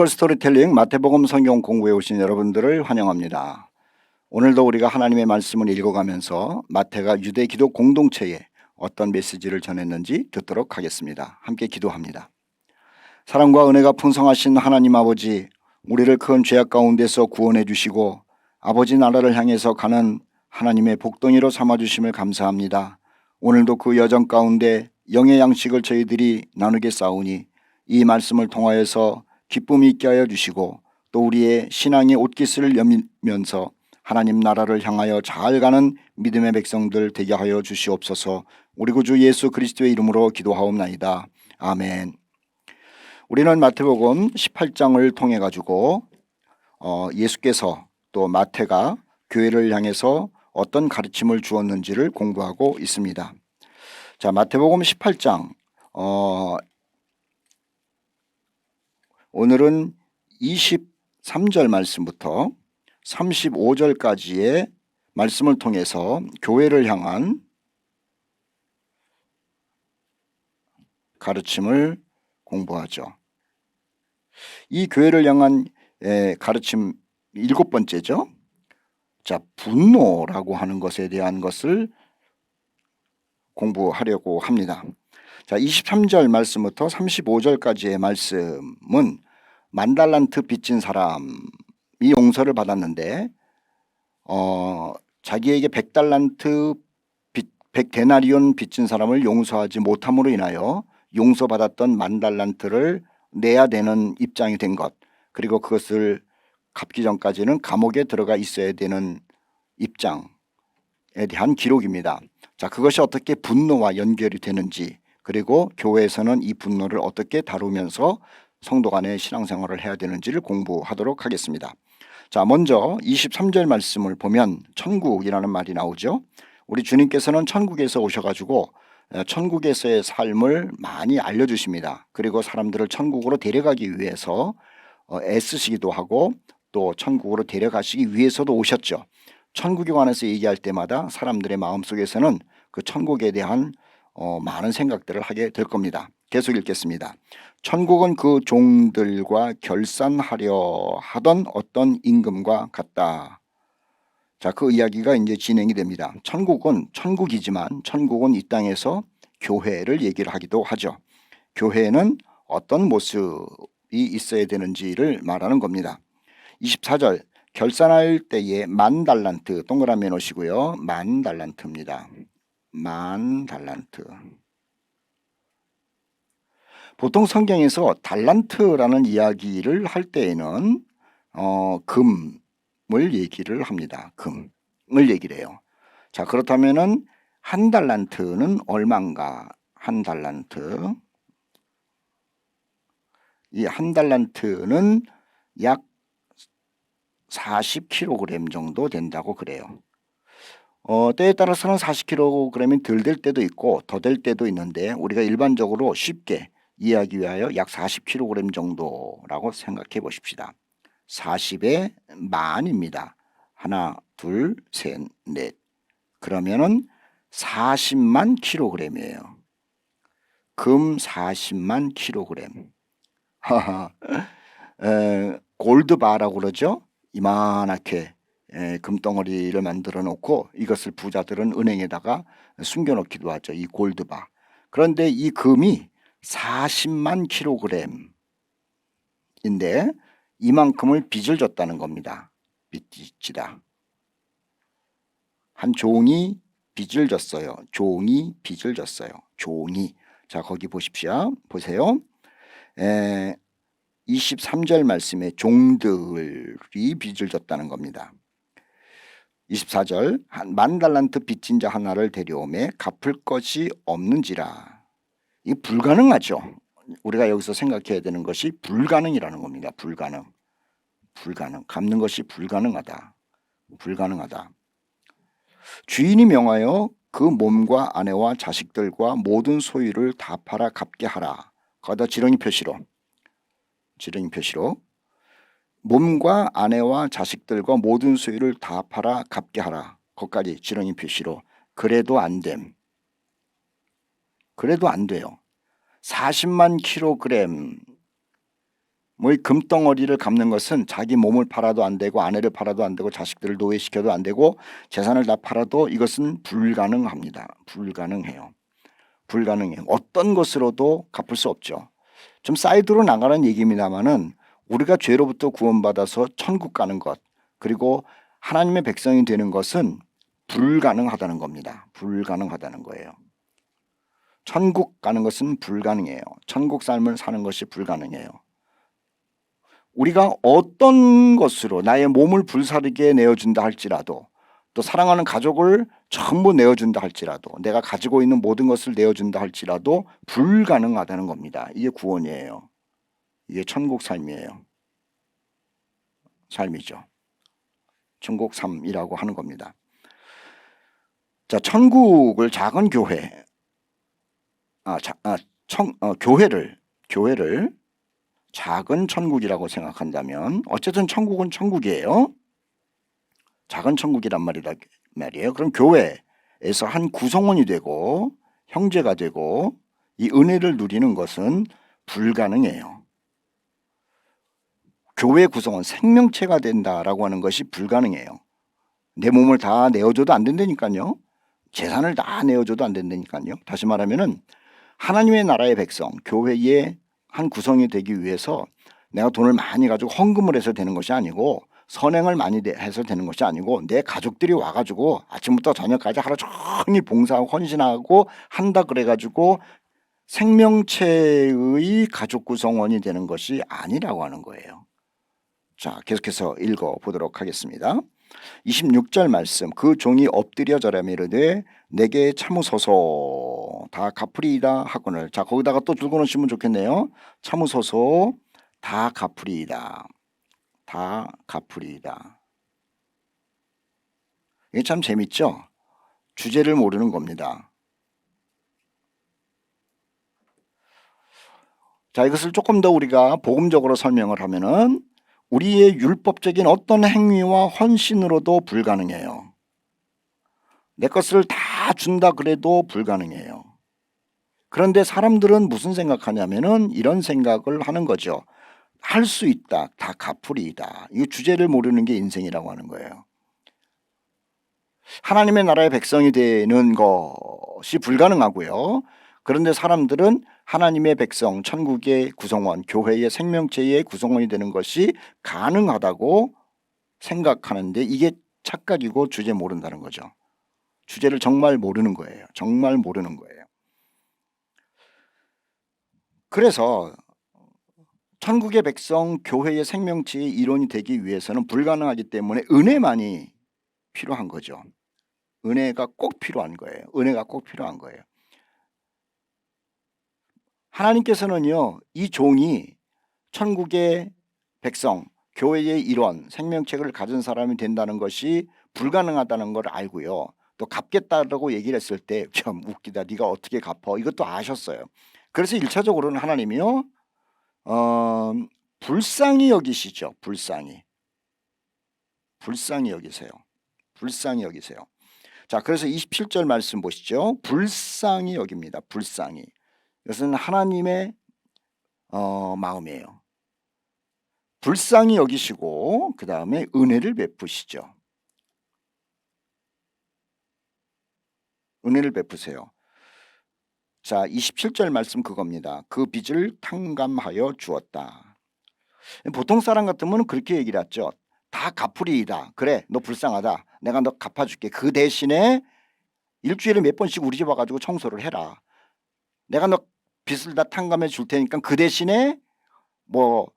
미라클 스토리텔링 마태복음 성경 공부에 오신 여러분들을 환영합니다. 오늘도 우리가 하나님의 말씀을 읽어가면서 마태가 유대 기독 공동체에 어떤 메시지를 전했는지 듣도록 하겠습니다. 함께 기도합니다. 사랑과 은혜가 풍성하신 하나님 아버지, 우리를 큰 죄악 가운데서 구원해 주시고 아버지 나라를 향해서 가는 하나님의 복덩이로 삼아주심을 감사합니다. 오늘도 그 여정 가운데 영의 양식을 저희들이 나누게 싸우니 이 말씀을 통하여서 기쁨이 있게 하여 주시고 또 우리의 신앙의 옷깃을 여미면서 하나님 나라를 향하여 잘 가는 믿음의 백성들 되게 하여 주시옵소서. 우리 구주 예수 그리스도의 이름으로 기도하옵나이다. 아멘. 우리는 마태복음 18장을 통해 가지고 예수께서 또 마태가 교회를 향해서 어떤 가르침을 주었는지를 공부하고 있습니다. 자, 마태복음 18장 오늘은 23절 말씀부터 35절까지의 말씀을 통해서 교회를 향한 가르침을 공부하죠. 이 교회를 향한 가르침 7번째죠. 자, 분노라고 하는 것에 대한 것을 공부하려고 합니다. 자, 23절 말씀부터 35절까지의 말씀은 만달란트 빚진 사람이 용서를 받았는데 자기에게 100달란트 100데나리온 빚진 사람을 용서하지 못함으로 인하여 용서받았던 만달란트를 내야 되는 입장이 된 것, 그리고 그것을 갚기 전까지는 감옥에 들어가 있어야 되는 입장에 대한 기록입니다. 자, 그것이 어떻게 분노와 연결이 되는지, 그리고 교회에서는 이 분노를 어떻게 다루면서 성도 간의 신앙생활을 해야 되는지를 공부하도록 하겠습니다. 자, 먼저 23절 말씀을 보면 천국이라는 말이 나오죠. 우리 주님께서는 천국에서 오셔가지고 천국에서의 삶을 많이 알려주십니다. 그리고 사람들을 천국으로 데려가기 위해서 애쓰시기도 하고 또 천국으로 데려가시기 위해서도 오셨죠. 천국에 관해서 얘기할 때마다 사람들의 마음속에서는 그 천국에 대한 많은 생각들을 하게 될 겁니다. 계속 읽겠습니다. 천국은 그 종들과 결산하려 하던 어떤 임금과 같다. 자, 그 이야기가 이제 진행이 됩니다. 천국은 천국이지만 천국은 이 땅에서 교회를 얘기를 하기도 하죠. 교회는 어떤 모습이 있어야 되는지를 말하는 겁니다. 24절 결산할 때에 10,000달란트 동그라미 놓으시고요. 10,000달란트입니다. 10,000달란트. 보통 성경에서 달란트라는 이야기를 할 때에는 금을 얘기를 합니다. 금을 얘기를 해요. 자, 그렇다면은 1달란트는 얼마인가? 1달란트. 이 1달란트는 약 40kg 정도 된다고 그래요. 때에 따라서는 40kg이 덜 될 때도 있고 더 될 때도 있는데 우리가 일반적으로 쉽게 이해하기 위하여 약 40kg 정도라고 생각해 보십시다. 40의 만입니다. 하나, 둘, 셋, 넷. 그러면은 40만 킬로그램이에요. 금 40만 킬로그램. 골드바라고 그러죠. 이만하게 금덩어리를 만들어 놓고 이것을 부자들은 은행에다가 숨겨놓기도 하죠. 이 골드바. 그런데 이 금이 40만 킬로그램인데 이만큼을 빚을 졌다는 겁니다. 빚지다. 한 종이 빚을 졌어요. 종이 빚을 졌어요. 종이. 자, 거기 보십시오. 보세요. 23절 말씀에 종들이 빚을 졌다는 겁니다. 24절 10,000달란트 빚진 자 하나를 데려오매 갚을 것이 없는지라. 이 불가능하죠. 우리가 여기서 생각해야 되는 것이 불가능이라는 겁니다. 불가능. 갚는 것이 불가능하다. 주인이 명하여 그 몸과 아내와 자식들과 모든 소유를 다 팔아 갚게 하라. 거기다 지렁이 표시로 몸과 아내와 자식들과 모든 소유를 다 팔아 갚게 하라. 거기까지 지렁이 표시로. 그래도 안 돼요. 40만 킬로그램 뭐 이 금덩어리를 갚는 것은 자기 몸을 팔아도 안 되고 아내를 팔아도 안 되고 자식들을 노예시켜도 안 되고 재산을 다 팔아도 이것은 불가능합니다. 불가능해요. 불가능해요. 어떤 것으로도 갚을 수 없죠. 좀 사이드로 나가는 얘기입니다만은 우리가 죄로부터 구원받아서 천국 가는 것 그리고 하나님의 백성이 되는 것은 불가능하다는 겁니다. 불가능하다는 거예요. 천국 가는 것은 불가능해요. 천국 삶을 사는 것이 불가능해요. 우리가 어떤 것으로 나의 몸을 불사르게 내어준다 할지라도 또 사랑하는 가족을 전부 내어준다 할지라도 내가 가지고 있는 모든 것을 내어준다 할지라도 불가능하다는 겁니다. 이게 구원이에요. 이게 천국 삶이에요. 삶이죠. 천국 삶이라고 하는 겁니다. 자, 천국을 작은 교회, 교회를 작은 천국이라고 생각한다면 어쨌든 천국은 천국이에요. 작은 천국이란 말이에요. 그럼 교회에서 한 구성원이 되고 형제가 되고 이 은혜를 누리는 것은 불가능해요. 교회 구성원 생명체가 된다라고 하는 것이 불가능해요. 내 몸을 다 내어줘도 안 된다니까요. 재산을 다 내어줘도 안 된다니까요. 다시 말하면은 하나님의 나라의 백성, 교회의 한 구성이 되기 위해서 내가 돈을 많이 가지고 헌금을 해서 되는 것이 아니고 선행을 많이 해서 되는 것이 아니고 내 가족들이 와가지고 아침부터 저녁까지 하루 종일 봉사하고 헌신하고 한다 그래가지고 생명체의 가족 구성원이 되는 것이 아니라고 하는 거예요. 자, 계속해서 읽어보도록 하겠습니다. 26절 말씀 그 종이 엎드려 절하며 이르되 내게 참으소서 다 갚으리이다 하거늘. 자, 거기다가 또 줄거 놓으시면 좋겠네요. 참으소서 다 갚으리이다. 다 갚으리이다. 이게 참 재밌죠? 주제를 모르는 겁니다. 자, 이것을 조금 더 우리가 복음적으로 설명을 하면은 우리의 율법적인 어떤 행위와 헌신으로도 불가능해요. 내 것을 다 준다 그래도 불가능해요. 그런데 사람들은 무슨 생각하냐면은 이런 생각을 하는 거죠. 할 수 있다. 다 갚으리이다. 이 주제를 모르는 게 인생이라고 하는 거예요. 하나님의 나라의 백성이 되는 것이 불가능하고요. 그런데 사람들은 하나님의 백성, 천국의 구성원, 교회의 생명체의 구성원이 되는 것이 가능하다고 생각하는데 이게 착각이고 주제 모른다는 거죠. 주제를 정말 모르는 거예요. 정말 모르는 거예요. 그래서 천국의 백성, 교회의 생명체의 일원이 되기 위해서는 불가능하기 때문에 은혜만이 필요한 거죠. 은혜가 꼭 필요한 거예요. 은혜가 꼭 필요한 거예요. 하나님께서는요, 이 종이 천국의 백성, 교회의 일원, 생명체를 가진 사람이 된다는 것이 불가능하다는 걸 알고요. 또 갚겠다라고 얘기를 했을 때 참 웃기다. 네가 어떻게 갚어? 이것도 아셨어요. 그래서 1차적으로는 하나님이요. 불쌍히 여기시죠. 불쌍히 여기세요. 불쌍히 여기세요. 자, 그래서 27절 말씀 보시죠. 불쌍히 여깁니다. 불쌍히. 이것은 하나님의 마음이에요. 불쌍히 여기시고 그 다음에 은혜를 베푸시죠. 은혜를 베푸세요. 자, 27절 말씀 그겁니다. 그 빚을 탕감하여 주었다. 보통 사람 같으면 그렇게 얘기를 하죠. 다 갚으리이다. 그래, 너 불쌍하다. 내가 너 갚아줄게. 그 대신에 일주일에 몇 번씩 우리 집 와가지고 청소를 해라. 내가 너 빚을 다 탕감해 줄 테니까 그 대신에 뭐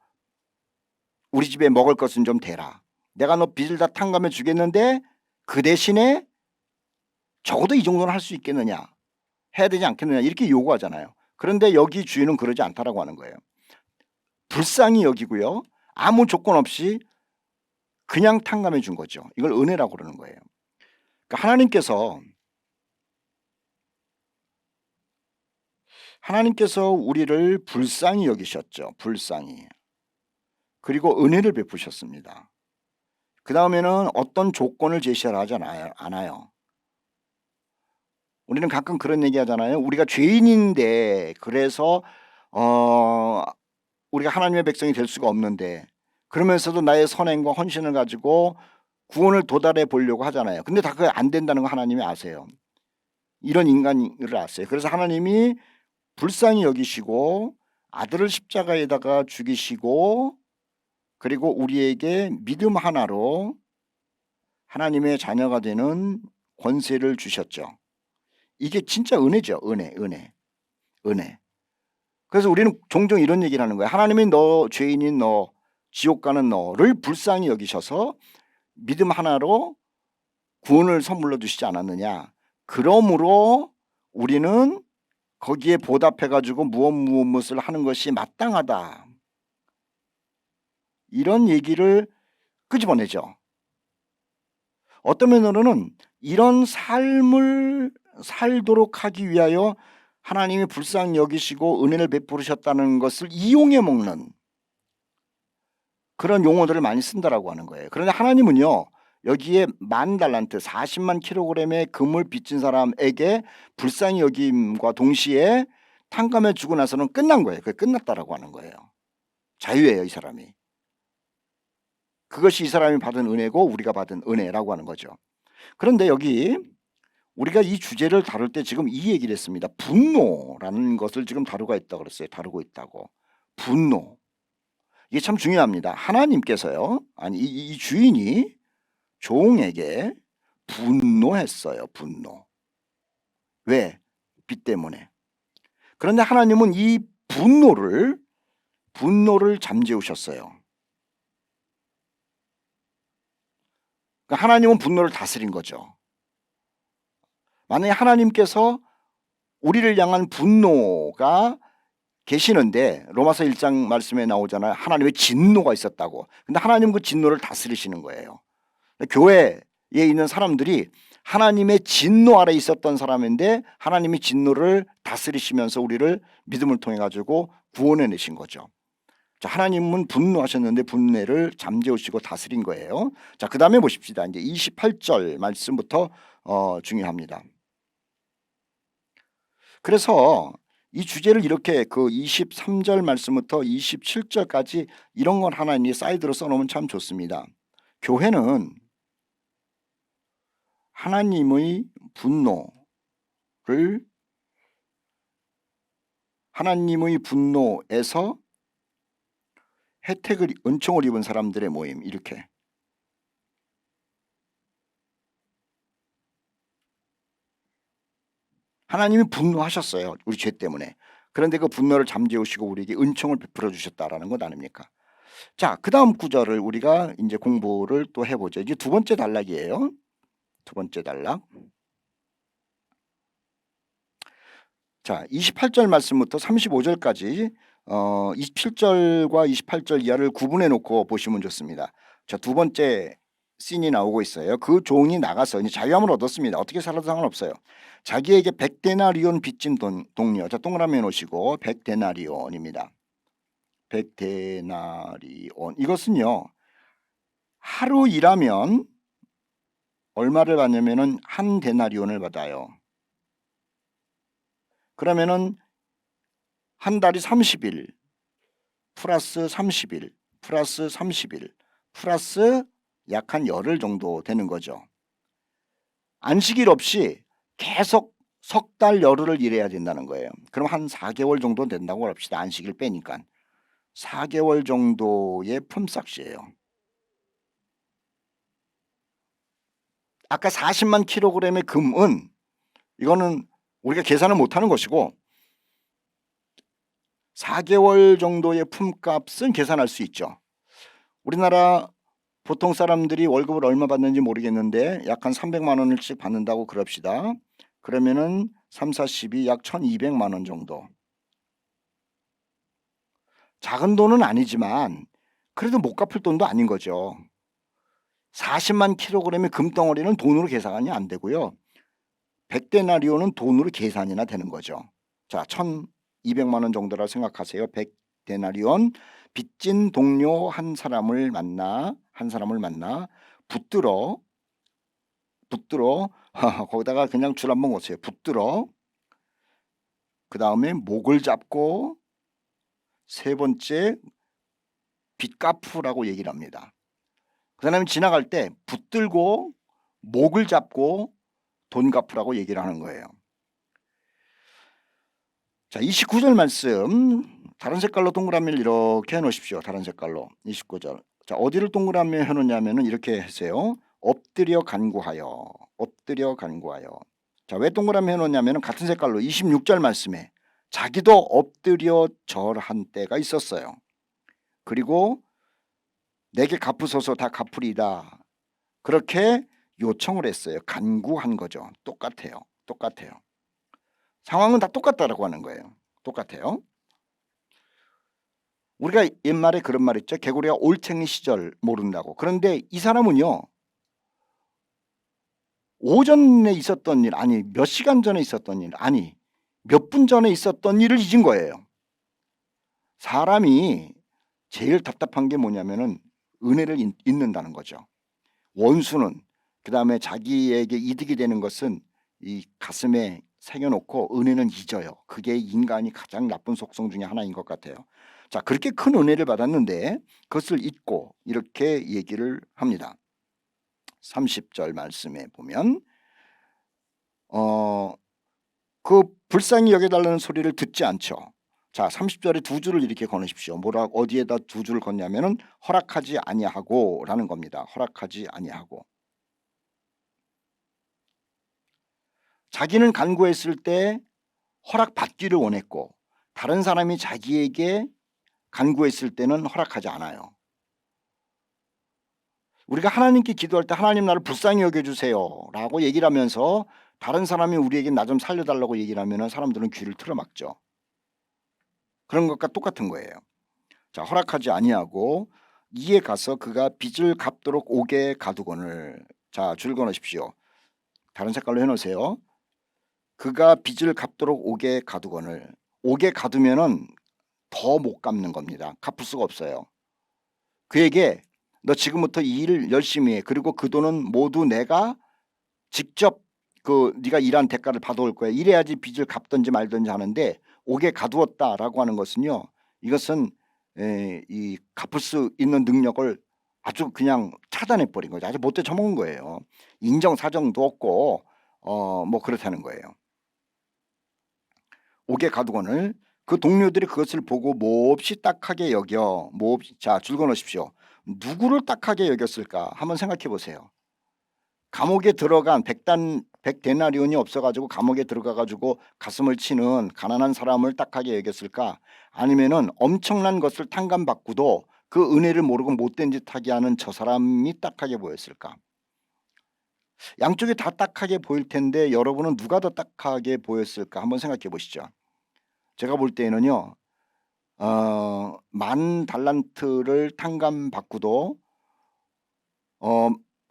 우리 집에 먹을 것은 좀 대라. 내가 너 빚을 다 탕감해 주겠는데 그 대신에 적어도 이 정도는 할 수 있겠느냐. 해야 되지 않겠느냐. 이렇게 요구하잖아요. 그런데 여기 주인은 그러지 않다라고 하는 거예요. 불쌍히 여기고요. 아무 조건 없이 그냥 탕감해 준 거죠. 이걸 은혜라고 그러는 거예요. 그러니까 하나님께서 우리를 불쌍히 여기셨죠. 불쌍히. 그리고 은혜를 베푸셨습니다. 그 다음에는 어떤 조건을 제시하지 않아요. 우리는 가끔 그런 얘기 하잖아요. 우리가 죄인인데 그래서 우리가 하나님의 백성이 될 수가 없는데, 그러면서도 나의 선행과 헌신을 가지고 구원을 도달해 보려고 하잖아요. 근데 다 그게 안 된다는 거 하나님이 아세요. 이런 인간을 아세요. 그래서 하나님이 불쌍히 여기시고 아들을 십자가에다가 죽이시고, 그리고 우리에게 믿음 하나로 하나님의 자녀가 되는 권세를 주셨죠. 이게 진짜 은혜죠. 은혜. 그래서 우리는 종종 이런 얘기를 하는 거예요. 하나님이 너 죄인인 너, 지옥 가는 너를 불쌍히 여기셔서 믿음 하나로 구원을 선물로 주시지 않았느냐. 그러므로 우리는 거기에 보답해 가지고 무엇을 하는 것이 마땅하다. 이런 얘기를 끄집어내죠. 어떤 면으로는 이런 삶을 살도록 하기 위하여 하나님이 불쌍히 여기시고 은혜를 베푸셨다는 것을 이용해 먹는 그런 용어들을 많이 쓴다라고 하는 거예요. 그런데 하나님은요, 여기에 10,000달란트 40만 킬로그램의 금을 빚진 사람에게 불쌍히 여김과 동시에 탕감해 주고 나서는 끝난 거예요. 그게 끝났다라고 하는 거예요. 자유예요, 이 사람이. 그것이 이 사람이 받은 은혜고 우리가 받은 은혜라고 하는 거죠. 그런데 여기 우리가 이 주제를 다룰 때 지금 이 얘기를 했습니다. 분노라는 것을 지금 다루고 있다고 그랬어요. 다루고 있다고. 분노. 이게 참 중요합니다. 하나님께서요, 아니 이 주인이 종에게 분노했어요. 분노. 왜? 빚 때문에. 그런데 하나님은 이 분노를 잠재우셨어요. 그러니까 하나님은 분노를 다스린 거죠. 만약에 하나님께서 우리를 향한 분노가 계시는데, 로마서 1장 말씀에 나오잖아요. 하나님의 진노가 있었다고. 근데 하나님은 그 진노를 다스리시는 거예요. 교회에 있는 사람들이 하나님의 진노 아래 있었던 사람인데 하나님이 진노를 다스리시면서 우리를 믿음을 통해 가지고 구원해 내신 거죠. 자, 하나님은 분노하셨는데 분노를 잠재우시고 다스린 거예요. 자, 그 다음에 보십시다. 이제 28절 말씀부터 중요합니다. 그래서 이 주제를 이렇게 그 23절 말씀부터 27절까지 이런 걸 하나님이 사이드로 써놓으면 참 좋습니다. 교회는 하나님의 분노에서 은총을 입은 사람들의 모임, 이렇게. 하나님이 분노하셨어요. 우리 죄 때문에. 그런데 그 분노를 잠재우시고 우리에게 은총을 베풀어 주셨다라는 것 아닙니까? 자, 그 다음 구절을 우리가 이제 공부를 또 해보죠. 이제 두 번째 단락이에요. 두 번째 단락. 자, 28절 말씀부터 35절까지 27절과 28절 이하를 구분해 놓고 보시면 좋습니다. 자, 두 번째 씬이 나오고 있어요. 그 종이 나가서 이제 자유함을 얻었습니다. 어떻게 살아도 상관없어요. 자기에게 100데나리온 빚진 동료. 자, 동그라미 놓으시고 100데나리온입니다. 100데나리온. 이것은요, 하루 일하면 얼마를 받냐면은 한 데나리온을 받아요. 그러면은 한 달이 30일 플러스 30일 플러스 30일 플러스 약 한 열흘 정도 되는 거죠. 안식일 없이 계속 석 달 열흘을 일해야 된다는 거예요. 그럼 한 4개월 정도 된다고 합시다. 안식일 빼니까 4개월 정도의 품삯이에요. 아까 40만 킬로그램의 금은 이거는 우리가 계산을 못하는 것이고 4개월 정도의 품값은 계산할 수 있죠. 우리나라 보통 사람들이 월급을 얼마 받는지 모르겠는데 약 한 300만 원씩 받는다고 그럽시다. 그러면은 3, 4, 12 약 1200만 원 정도. 작은 돈은 아니지만 그래도 못 갚을 돈도 아닌 거죠. 40만 킬로그램의 금덩어리는 돈으로 계산이 안 되고요. 100데나리온은 돈으로 계산이나 되는 거죠. 자, 1200만 원 정도라 생각하세요. 100데나리온. 빚진 동료 한 사람을 만나 붙들어 거기다가 그냥 줄 한번 놓으세요. 붙들어 그 다음에 목을 잡고 세 번째 빚갚으라고 얘기를 합니다. 그 사람이 지나갈 때 붙들고 목을 잡고 돈 갚으라고 얘기를 하는 거예요. 자, 29절 말씀 다른 색깔로 동그라미를 이렇게 해놓으십시오. 다른 색깔로 29절. 자, 어디를 동그라미 해놓냐면은 이렇게 하세요. 엎드려 간구하여. 엎드려 간구하여. 자, 왜 동그라미 해놓냐면은 같은 색깔로 26절 말씀에 자기도 엎드려 절한 때가 있었어요. 그리고 내게 갚으소서 다 갚으리다. 그렇게 요청을 했어요. 간구한 거죠. 똑같아요. 똑같아요. 상황은 다 똑같다라고 하는 거예요. 똑같아요. 우리가 옛말에 그런 말 있죠. 개구리가 올챙이 시절 모른다고. 그런데 이 사람은요. 오전에 있었던 일, 아니 몇 시간 전에 있었던 일, 아니 몇 분 전에 있었던 일을 잊은 거예요. 사람이 제일 답답한 게 뭐냐면은 은혜를 잊는다는 거죠. 원수는 그다음에 자기에게 이득이 되는 것은 이 가슴에 새겨놓고 은혜는 잊어요. 그게 인간이 가장 나쁜 속성 중에 하나인 것 같아요. 자, 그렇게 큰 은혜를 받았는데 그것을 잊고 이렇게 얘기를 합니다. 30절 말씀에 보면 그 불쌍히 여겨달라는 소리를 듣지 않죠. 자, 30절에 두 줄을 이렇게 거놓으십시오. 뭐라 어디에다 두 줄을 걷냐면은 허락하지 아니하고 라는 겁니다. 허락하지 아니하고. 자기는 간구했을 때 허락받기를 원했고 다른 사람이 자기에게 간구했을 때는 허락하지 않아요. 우리가 하나님께 기도할 때 하나님 나를 불쌍히 여겨주세요 라고 얘기를 하면서 다른 사람이 우리에게 나 좀 살려달라고 얘기를 하면 사람들은 귀를 틀어막죠. 그런 것과 똑같은 거예요. 자, 허락하지 아니하고 이에 가서 그가 빚을 갚도록 옥에 가두거늘. 자, 줄 그어놓으십시오. 다른 색깔로 해놓으세요. 그가 빚을 갚도록 옥에 가두거늘. 옥에 가두면은 더 못 갚는 겁니다. 갚을 수가 없어요. 그에게 너 지금부터 이 일을 열심히 해. 그리고 그 돈은 모두 내가 직접 네가 일한 대가를 받아올 거야. 이래야지 빚을 갚든지 말든지 하는데 옥에 가두었다라고 하는 것은요. 이것은 이 갚을 수 있는 능력을 아주 그냥 차단해 버린 거죠. 아주 못돼 처먹은 거예요. 인정사정도 없고 뭐 그렇다는 거예요. 옥에 가두거늘. 그 동료들이 그것을 보고 몹시 딱하게 여겨. 자, 줄 그어놓으십시오. 누구를 딱하게 여겼을까 한번 생각해 보세요. 감옥에 들어간 100데나리온이 없어가지고 감옥에 들어가가지고 가슴을 치는 가난한 사람을 딱하게 여겼을까? 아니면은 엄청난 것을 탕감받고도 그 은혜를 모르고 못된 짓 하게 하는 저 사람이 딱하게 보였을까? 양쪽이 다 딱하게 보일 텐데 여러분은 누가 더 딱하게 보였을까? 한번 생각해 보시죠. 제가 볼 때에는요. 10,000달란트를 탕감받고도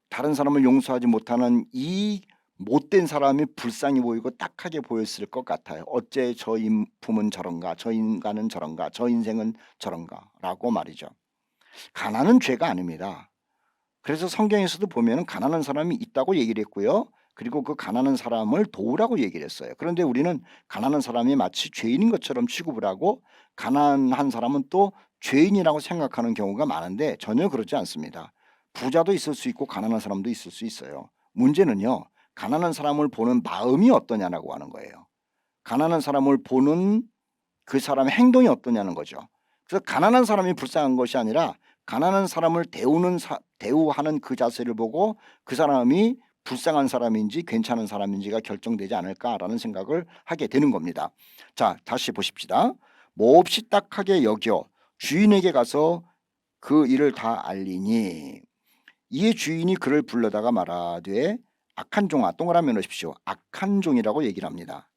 다른 사람을 용서하지 못하는 이 못된 사람이 불쌍히 보이고 딱하게 보였을 것 같아요. 어째 저 인품은 저런가, 저 인간은 저런가, 저 인생은 저런가 라고 말이죠. 가난은 죄가 아닙니다. 그래서 성경에서도 보면 가난한 사람이 있다고 얘기를 했고요. 그리고 그 가난한 사람을 도우라고 얘기를 했어요. 그런데 우리는 가난한 사람이 마치 죄인인 것처럼 취급을 하고 가난한 사람은 또 죄인이라고 생각하는 경우가 많은데 전혀 그렇지 않습니다. 부자도 있을 수 있고 가난한 사람도 있을 수 있어요. 문제는요. 가난한 사람을 보는 마음이 어떠냐라고 하는 거예요. 가난한 사람을 보는 그 사람의 행동이 어떠냐는 거죠. 그래서 가난한 사람이 불쌍한 것이 아니라 가난한 사람을 대우하는 그 자세를 보고 그 사람이 불쌍한 사람인지 괜찮은 사람인지가 결정되지 않을까라는 생각을 하게 되는 겁니다. 자, 다시 보십시다. 몹시 딱하게 여겨 주인에게 가서 그 일을 다 알리니 이에 주인이 그를 불러다가 말하되 악한 종아, 동그라미 넣으십시오. 악한 종이라고 얘기를 합니다.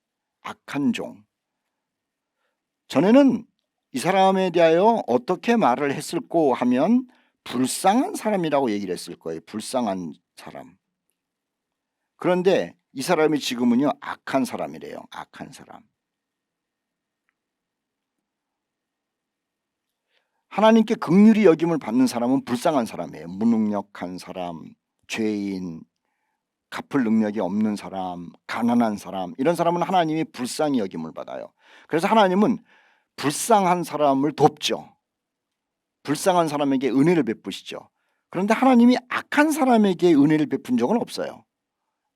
악한 종. 전에는 이 사람에 대하여 어떻게 말을 했을꼬 하면 불쌍한 사람이라고 얘기를 했을 거예요. 불쌍한 사람. 그런데 이 사람이 지금은요 악한 사람이래요. 악한 사람. 하나님께 긍휼히 여김을 받는 사람은 불쌍한 사람이에요. 무능력한 사람, 죄인, 갚을 능력이 없는 사람, 가난한 사람, 이런 사람은 하나님이 불쌍히 여김을 받아요. 그래서 하나님은 불쌍한 사람을 돕죠. 불쌍한 사람에게 은혜를 베푸시죠. 그런데 하나님이 악한 사람에게 은혜를 베푼 적은 없어요.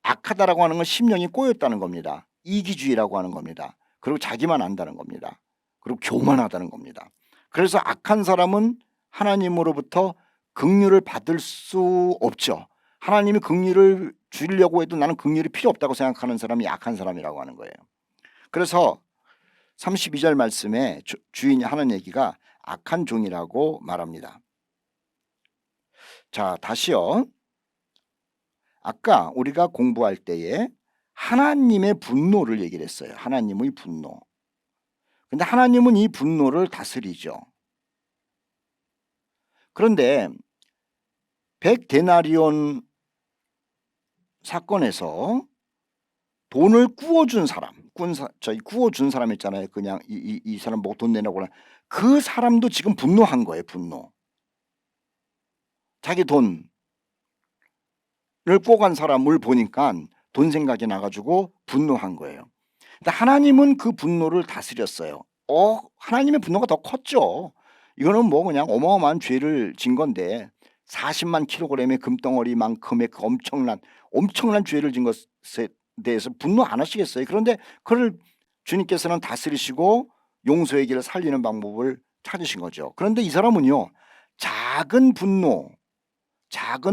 악하다라고 하는 건 심령이 꼬였다는 겁니다. 이기주의라고 하는 겁니다. 그리고 자기만 안다는 겁니다. 그리고 교만하다는 겁니다. 그래서 악한 사람은 하나님으로부터 긍휼을 받을 수 없죠. 하나님이 긍휼을 주려고 해도 나는 긍휼이 필요 없다고 생각하는 사람이 악한 사람이라고 하는 거예요. 그래서 32절 말씀에 주인이 하는 얘기가 악한 종이라고 말합니다. 자, 다시요. 아까 우리가 공부할 때에 하나님의 분노를 얘기를 했어요. 하나님의 분노. 근데 하나님은 이 분노를 다스리죠. 그런데 100데나리온 사건에서 돈을 구워준 사람, 구워준 사람 있잖아요. 그냥 이 사람 뭐 돈 내라고 그 사람도 지금 분노한 거예요. 분노. 자기 돈을 구워간 사람을 보니까 돈 생각이 나가지고 분노한 거예요. 근데 하나님은 그 분노를 다스렸어요. 하나님의 분노가 더 컸죠. 이거는 뭐 그냥 어마어마한 죄를 진 건데 40만 킬로그램의 금덩어리만큼의 그 엄청난 죄를 진 것에 대해서 분노 안 하시겠어요? 그런데 그걸 주님께서는 다스리시고 용서의 길을 살리는 방법을 찾으신 거죠. 그런데 이 사람은요, 작은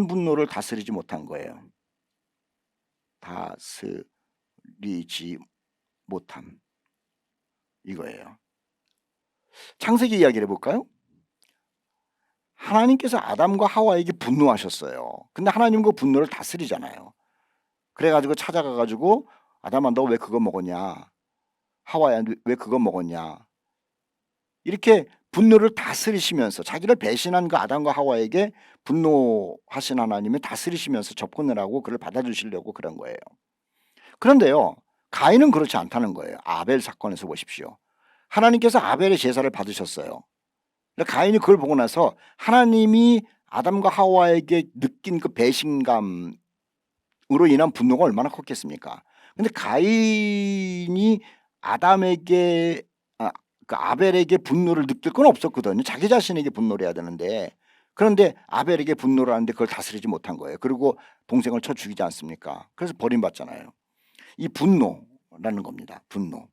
분노를 다스리지 못한 거예요. 다스리지 못함, 이거예요. 창세기 이야기를 해볼까요? 하나님께서 아담과 하와에게 분노하셨어요. 근데 하나님 그 분노를 다스리잖아요. 그래가지고 찾아가가지고 아담아 너 왜 그거 먹었냐, 하와야 왜 그거 먹었냐, 이렇게 분노를 다스리시면서 자기를 배신한 그 아담과 하와에게 분노하신 하나님이 다스리시면서 접근을 하고 그를 받아주시려고 그런 거예요. 그런데요, 가인은 그렇지 않다는 거예요. 아벨 사건에서 보십시오. 하나님께서 아벨의 제사를 받으셨어요. 가인이 그걸 보고 나서 하나님이 아담과 하와에게 느낀 그 배신감으로 인한 분노가 얼마나 컸겠습니까? 근데 가인이 그 아벨에게 분노를 느낄 건 없었거든요. 자기 자신에게 분노를 해야 되는데, 그런데 아벨에게 분노를 하는데 그걸 다스리지 못한 거예요. 그리고 동생을 쳐 죽이지 않습니까? 그래서 버림받잖아요. 이 분노라는 겁니다. 분노.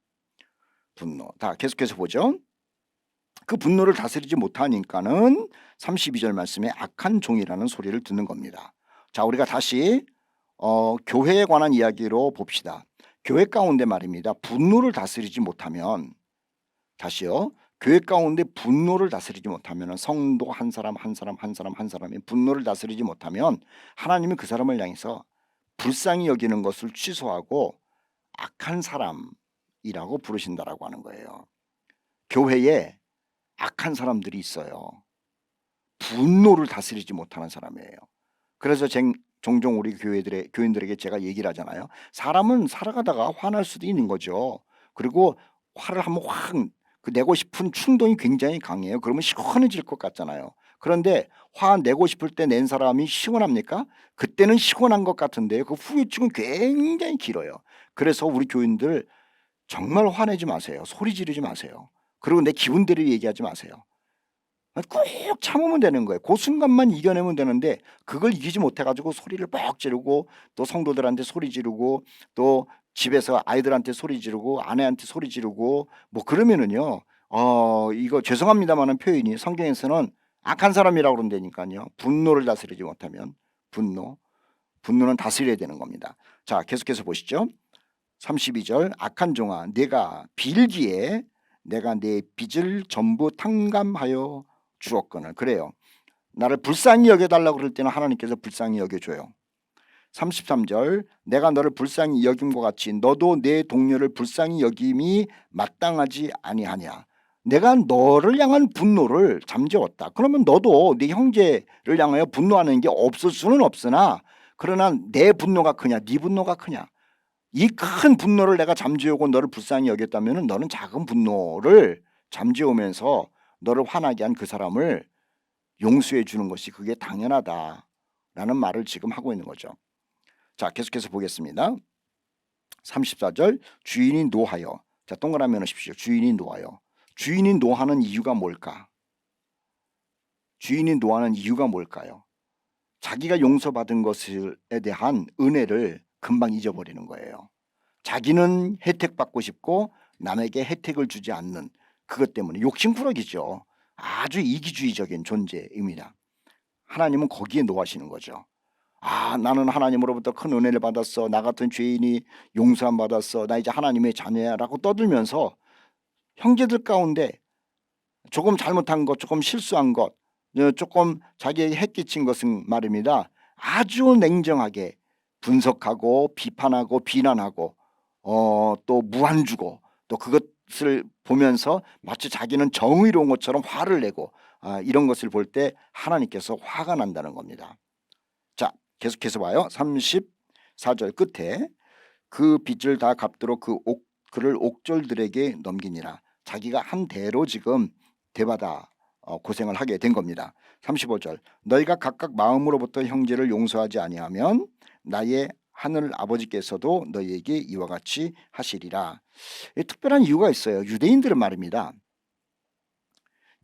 다 계속해서 보죠. 그 분노를 다스리지 못하니까는 32절 말씀에 악한 종이라는 소리를 듣는 겁니다. 자, 우리가 다시 교회에 관한 이야기로 봅시다. 교회 가운데 말입니다. 분노를 다스리지 못하면, 다시요. 교회 가운데 분노를 다스리지 못하면, 성도 한 사람이 분노를 다스리지 못하면 하나님이 그 사람을 향해서 불쌍히 여기는 것을 취소하고 악한 사람이라고 부르신다라고 하는 거예요. 교회에 악한 사람들이 있어요. 분노를 다스리지 못하는 사람이에요. 그래서 종종 우리 교인들에게 제가 얘기를 하잖아요. 사람은 살아가다가 화날 수도 있는 거죠. 그리고 화를 한번 그 내고 싶은 충동이 굉장히 강해요. 그러면 시원해질 것 같잖아요. 그런데 화 내고 싶을 때 낸 사람이 시원합니까? 그때는 시원한 것 같은데 그 후유증은 굉장히 길어요. 그래서 우리 교인들 정말 화내지 마세요. 소리 지르지 마세요. 그리고 내 기분대로 얘기하지 마세요. 꼭 참으면 되는 거예요. 그 순간만 이겨내면 되는데 그걸 이기지 못해가지고 소리를 뻑 지르고 또 성도들한테 소리 지르고 또 집에서 아이들한테 소리 지르고 아내한테 소리 지르고 뭐 그러면은요, 이거 죄송합니다만은 표현이 성경에서는 악한 사람이라고 그런다니까요. 분노를 다스리지 못하면 분노는 다스려야 되는 겁니다. 자, 계속해서 보시죠. 32절 악한 종아 내가 빌기에 내가 내 빚을 전부 탕감하여 주었거늘. 그래요. 나를 불쌍히 여겨달라고 그럴 때는 하나님께서 불쌍히 여겨줘요. 33절 내가 너를 불쌍히 여김과 같이 너도 내 동료를 불쌍히 여김이 마땅하지 아니하냐. 내가 너를 향한 분노를 잠재웠다. 그러면 너도 네 형제를 향하여 분노하는 게 없을 수는 없으나, 그러나 내 분노가 크냐 네 분노가 크냐. 이 큰 분노를 내가 잠재우고 너를 불쌍히 여겼다면 너는 작은 분노를 잠재우면서 너를 화나게 한 그 사람을 용서해 주는 것이 그게 당연하다라는 말을 지금 하고 있는 거죠. 자, 계속해서 보겠습니다. 34절 주인이 노하여, 자 동그라미 넣으십시오. 주인이 노하여. 주인이 노하는 이유가 뭘까? 주인이 노하는 이유가 뭘까요? 자기가 용서받은 것에 대한 은혜를 금방 잊어버리는 거예요. 자기는 혜택받고 싶고 남에게 혜택을 주지 않는 그것 때문에 욕심꾸러기죠. 아주 이기주의적인 존재입니다. 하나님은 거기에 노하시는 거죠. 아, 나는 하나님으로부터 큰 은혜를 받았어. 나 같은 죄인이 용서함 받았어. 나 이제 하나님의 자녀야 라고 떠들면서 형제들 가운데 조금 잘못한 것, 조금 실수한 것, 조금 자기에게 해끼친 것은 말입니다. 아주 냉정하게 분석하고 비판하고 비난하고 또 무한주고 또 그것을 보면서 마치 자기는 정의로운 것처럼 화를 내고 이런 것을 볼 때 하나님께서 화가 난다는 겁니다. 자, 계속해서 봐요. 34절 끝에 그 빚을 다 갚도록 그를 옥졸들에게 넘기니라. 자기가 한 대로 지금 대받아 고생을 하게 된 겁니다. 35절 너희가 각각 마음으로부터 형제를 용서하지 아니하면 나의 하늘 아버지께서도 너희에게 이와 같이 하시리라. 특별한 이유가 있어요. 유대인들은 말입니다.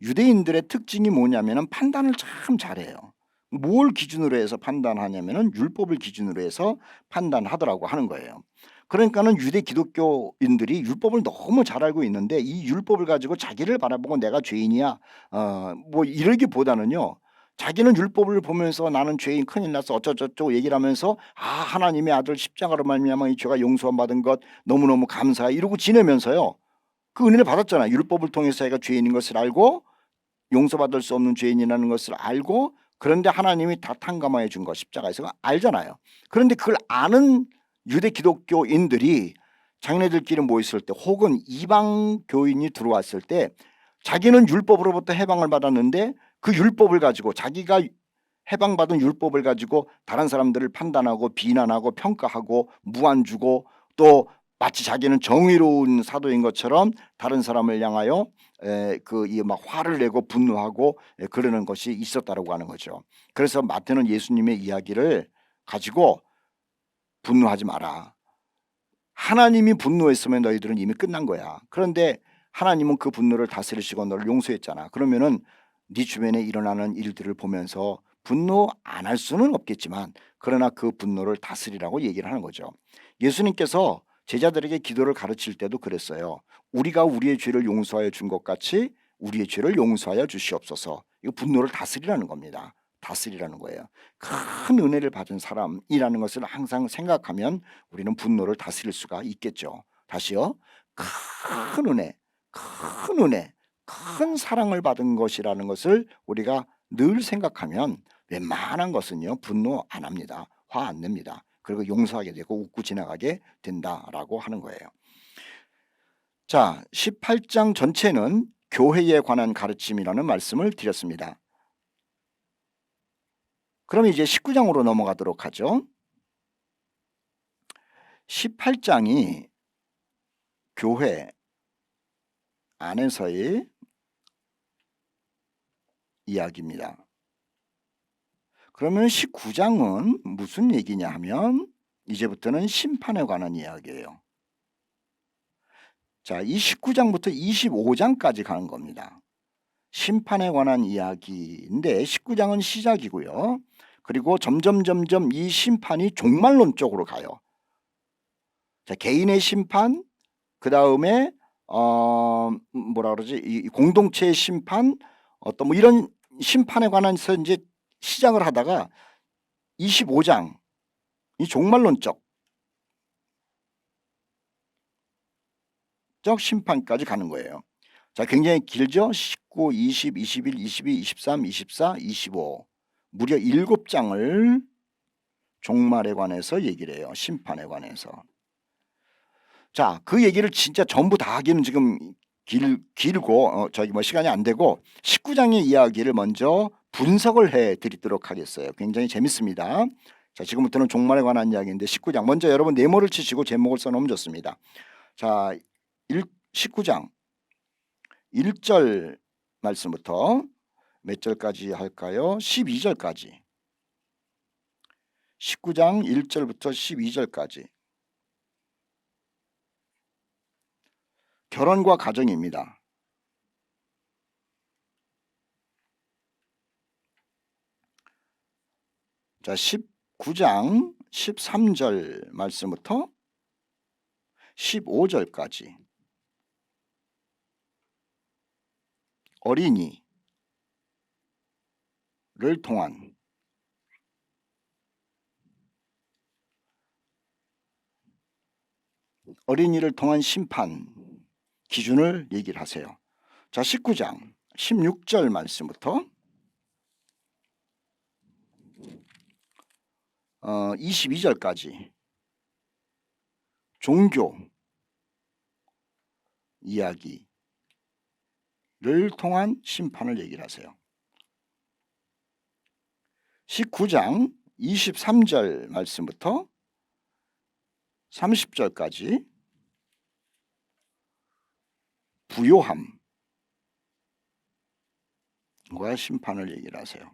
유대인들의 특징이 뭐냐면 판단을 참 잘해요. 뭘 기준으로 해서 판단하냐면 율법을 기준으로 해서 판단하더라고 하는 거예요. 그러니까는 유대 기독교인들이 율법을 너무 잘 알고 있는데 이 율법을 가지고 자기를 바라보고 내가 죄인이야 뭐 이러기보다는요, 자기는 율법을 보면서 나는 죄인 큰일 났어 어쩌저쩌고 얘기를 하면서 하나님의 아들 십자가로 말미암아 이 죄가 용서받은 것 너무너무 감사해 이러고 지내면서요, 그 은혜를 받았잖아요. 율법을 통해서 자기가 죄인인 것을 알고 용서받을 수 없는 죄인이라는 것을 알고, 그런데 하나님이 다 탕감해 준 것 십자가에서 알잖아요. 그런데 그걸 아는 유대 기독교인들이 자기네들끼리 모였을 때 혹은 이방 교인이 들어왔을 때 자기는 율법으로부터 해방을 받았는데 그 율법을 가지고 자기가 해방받은 율법을 가지고 다른 사람들을 판단하고 비난하고 평가하고 무안주고 또 마치 자기는 정의로운 사도인 것처럼 다른 사람을 향하여 막 화를 내고 분노하고 그러는 것이 있었다라고 하는 거죠. 그래서 마태는 예수님의 이야기를 가지고 분노하지 마라. 하나님이 분노했으면 너희들은 이미 끝난 거야. 그런데 하나님은 그 분노를 다스리시고 너를 용서했잖아. 그러면은 네 주변에 일어나는 일들을 보면서 분노 안 할 수는 없겠지만 그러나 그 분노를 다스리라고 얘기를 하는 거죠. 예수님께서 제자들에게 기도를 가르칠 때도 그랬어요. 우리가 우리의 죄를 용서하여 준 것 같이 우리의 죄를 용서하여 주시옵소서. 이거 분노를 다스리라는 겁니다. 다스리라는 거예요. 큰 은혜를 받은 사람이라는 것을 항상 생각하면 우리는 분노를 다스릴 수가 있겠죠. 다시요. 큰 은혜, 큰 은혜, 큰 사랑을 받은 것이라는 것을 우리가 늘 생각하면 웬만한 것은요 분노 안 합니다. 화 안 냅니다. 그리고 용서하게 되고 웃고 지나가게 된다라고 하는 거예요. 자, 18장 전체는 교회에 관한 가르침이라는 말씀을 드렸습니다. 그럼 이제 19장으로 넘어가도록 하죠. 18장이 교회 안에서의 이야기입니다. 그러면 19장은 무슨 얘기냐 하면 이제부터는 심판에 관한 이야기예요. 자, 이 19장부터 25장까지 가는 겁니다. 심판에 관한 이야기인데 19장은 시작이고요. 그리고 점점 이 심판이 종말론 쪽으로 가요. 자, 개인의 심판, 그 다음에 뭐라 그러지? 이 공동체의 심판, 어떤 뭐 이런 심판에 관해서 이제 시작을 하다가 25장 이 종말론적 심판까지 가는 거예요. 자, 굉장히 길죠? 19, 20, 21, 22, 23, 24, 25 무려 7장을 종말에 관해서 얘기를 해요. 심판에 관해서. 자, 그 얘기를 진짜 전부 다 하기는 지금 길고 시간이 안 되고 19장의 이야기를 먼저 분석을 해 드리도록 하겠어요. 굉장히 재밌습니다. 자, 지금부터는 종말에 관한 이야기인데 19장 먼저 여러분 네모를 치시고 제목을 써놓으면 좋습니다. 자, 19장 1절 말씀부터 몇 절까지 할까요? 12절까지. 19장 1절부터 12절까지. 결혼과 가정입니다. 자, 19장 13절 말씀부터 15절까지 어린이를 통한 심판 기준을 얘기를 하세요. 자, 19장 16절 말씀부터 22절까지 종교 이야기를 통한 심판을 얘기를 하세요. 19장 23절 말씀부터 30절까지 부요함과 심판을 얘기를 하세요.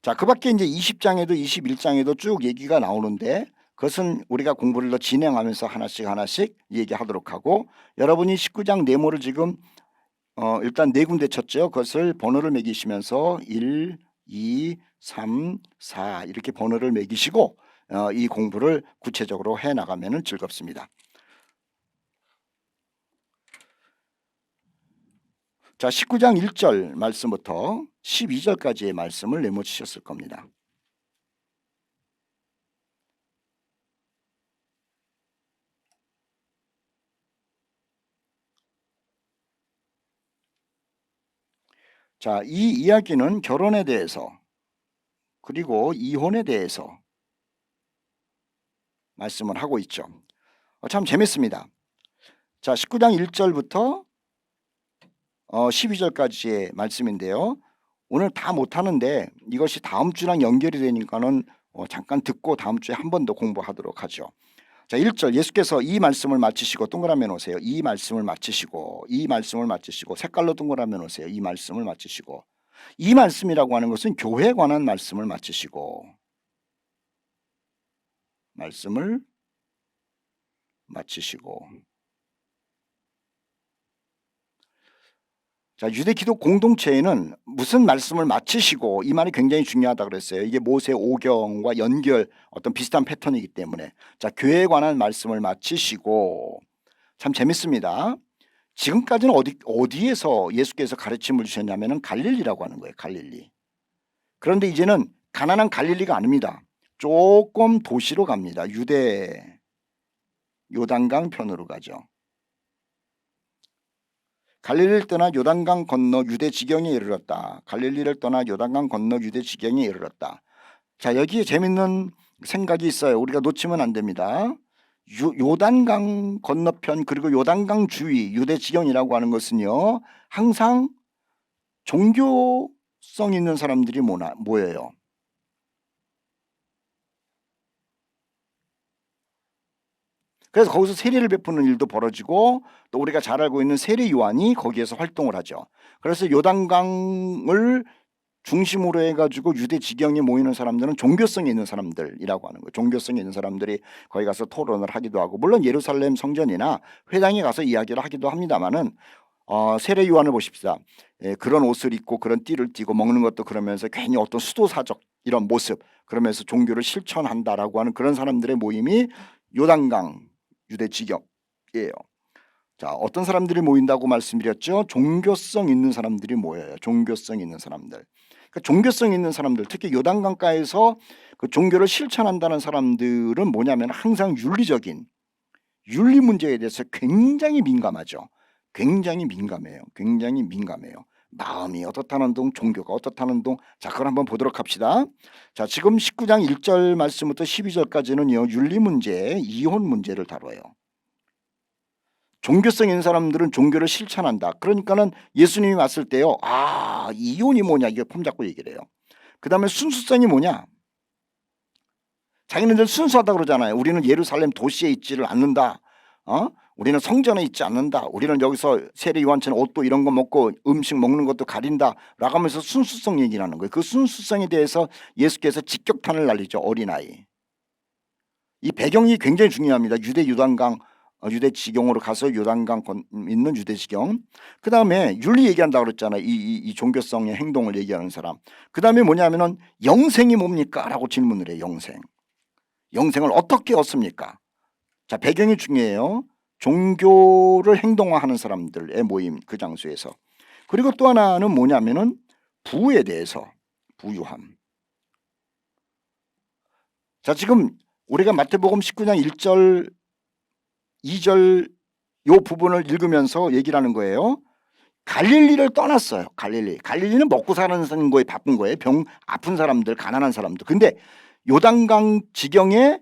자, 그 밖에 이제 20장에도 21장에도 쭉 얘기가 나오는데 그것은 우리가 공부를 더 진행하면서 하나씩 얘기하도록 하고, 여러분이 19장 네모를 지금 일단 네 군데 쳤죠. 그것을 번호를 매기시면서 1, 2, 3, 4 이렇게 번호를 매기시고 이 공부를 구체적으로 해나가면 즐겁습니다. 자, 19장 1절 말씀부터 12절까지의 말씀을 메모치셨을 겁니다. 자, 이 이야기는 결혼에 대해서 그리고 이혼에 대해서 말씀을 하고 있죠. 참 재밌습니다. 자, 19장 1절부터 12절까지의 말씀인데요. 오늘 다 못하는데 이것이 다음 주랑 연결이 되니까는 잠깐 듣고 다음 주에 한 번 더 공부하도록 하죠. 자, 1절 예수께서 이 말씀을 마치시고 동그라미 놓으세요. 이 말씀을 마치시고 색깔로 동그라미 놓으세요. 이 말씀을 마치시고, 이 말씀이라고 하는 것은 교회에 관한 말씀을 마치시고 자, 유대 기독 공동체에는 무슨 말씀을 마치시고, 이 말이 굉장히 중요하다고 그랬어요. 이게 모세 오경과 연결 어떤 비슷한 패턴이기 때문에. 자, 교회에 관한 말씀을 마치시고, 참 재밌습니다. 지금까지는 어디에서 예수께서 가르침을 주셨냐면은 갈릴리라고 하는 거예요. 갈릴리. 그런데 이제는 가나안 갈릴리가 아닙니다. 조금 도시로 갑니다. 유대 요단강 편으로 가죠. 갈릴리를 떠나 요단강 건너 유대 지경에 이르렀다. 갈릴리를 떠나 요단강 건너 유대 지경에 이르렀다. 자, 여기에 재밌는 생각이 있어요. 우리가 놓치면 안 됩니다. 요단강 건너편 그리고 요단강 주위 유대 지경이라고 하는 것은요, 항상 종교성 있는 사람들이 모여요. 그래서 거기서 세례를 베푸는 일도 벌어지고, 또 우리가 잘 알고 있는 세례 요한이 거기에서 활동을 하죠. 그래서 요단강을 중심으로 해가지고 유대 지경에 모이는 사람들은 종교성이 있는 사람들이라고 하는 거예요. 종교성이 있는 사람들이 거기 가서 토론을 하기도 하고, 물론 예루살렘 성전이나 회당에 가서 이야기를 하기도 합니다만은 세례 요한을 보십시다. 그런 옷을 입고 그런 띠를 띠고 먹는 것도 그러면서 괜히 어떤 수도사적 이런 모습, 그러면서 종교를 실천한다라고 하는 그런 사람들의 모임이 요단강 유대 지경이에요. 자, 어떤 사람들이 모인다고 말씀드렸죠? 종교성 있는 사람들이 모여요. 종교성 있는 사람들. 그러니까 종교성 있는 사람들, 특히 요단강가에서 그 종교를 실천한다는 사람들은 뭐냐면 항상 윤리적인 윤리 문제에 대해서 굉장히 민감하죠. 굉장히 민감해요. 마음이 어떻다는 동, 종교가 어떻다는 동. 자, 그걸 한번 보도록 합시다. 자, 지금 19장 1절 말씀부터 12절까지는요, 윤리 문제, 이혼 문제를 다뤄요. 종교성 있는 사람들은 종교를 실천한다. 그러니까는 예수님이 왔을 때요, 이혼이 뭐냐, 이게 폼 잡고 얘기를 해요. 그 다음에 순수성이 뭐냐? 자기네들 순수하다 그러잖아요. 우리는 예루살렘 도시에 있지를 않는다. 우리는 성전에 있지 않는다. 우리는 여기서 세례 요한처럼 옷도 이런 거 먹고 음식 먹는 것도 가린다 라고 하면서 순수성 얘기를 하는 거예요. 그 순수성에 대해서 예수께서 직격탄을 날리죠. 어린아이. 이 배경이 굉장히 중요합니다. 유대 요단강 유대 지경으로 가서 요단강 있는 유대 지경. 그 다음에 윤리 얘기한다고 그랬잖아. 이 종교성의 행동을 얘기하는 사람. 그 다음에 뭐냐면은 영생이 뭡니까? 라고 질문을 해요. 영생을 어떻게 얻습니까? 자, 배경이 중요해요. 종교를 행동화하는 사람들의 모임, 그 장소에서. 그리고 또 하나는 뭐냐면은 부에 대해서, 부유함. 자, 지금 우리가 마태복음 19장 1절 2절 요 부분을 읽으면서 얘기를 하는 거예요. 갈릴리를 떠났어요. 갈릴리는 먹고 사는 거에 바쁜 거예요. 아픈 사람들, 가난한 사람들. 근데 요단강 지경에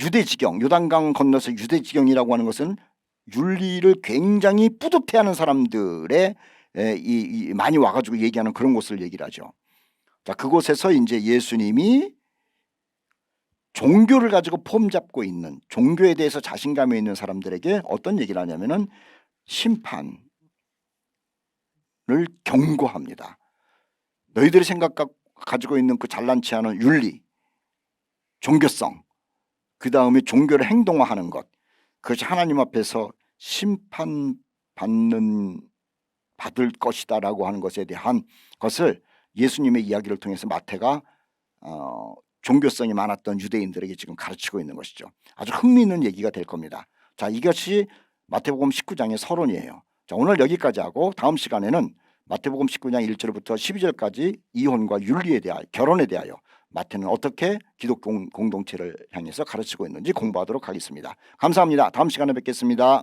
유대 지경, 요단강 건너서 유대 지경이라고 하는 것은 윤리를 굉장히 뿌듯해하는 사람들의 많이 와가지고 얘기하는 그런 곳을 얘기를 하죠. 자, 그곳에서 이제 예수님이 종교를 가지고 폼 잡고 있는, 종교에 대해서 자신감이 있는 사람들에게 어떤 얘기를 하냐면은 심판을 경고합니다. 너희들이 가지고 있는 그 잘난치 않은 윤리, 종교성, 그 다음에 종교를 행동화하는 것, 그것이 하나님 앞에서 받을 것이다라고 하는 것에 대한 것을 예수님의 이야기를 통해서 마태가 종교성이 많았던 유대인들에게 지금 가르치고 있는 것이죠. 아주 흥미있는 얘기가 될 겁니다. 자, 이것이 마태복음 19장의 서론이에요. 자, 오늘 여기까지 하고 다음 시간에는 마태복음 19장 1절부터 12절까지 이혼과 윤리에 대하여, 결혼에 대하여 마태는 어떻게 기독교 공동체를 향해서 가르치고 있는지 공부하도록 하겠습니다. 감사합니다. 다음 시간에 뵙겠습니다.